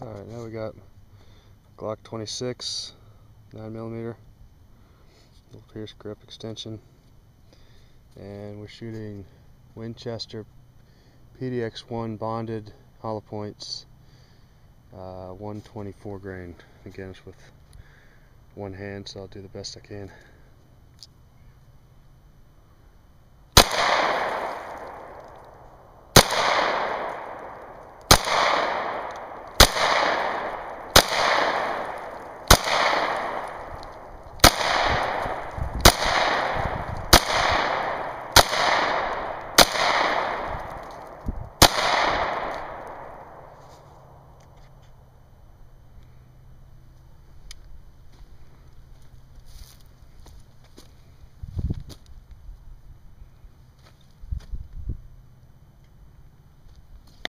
Alright, now we got Glock 26, 9mm, little pierce grip extension, and we're shooting Winchester PDX-1 bonded hollow points, 124 grain. Again, it's with one hand, so I'll do the best I can.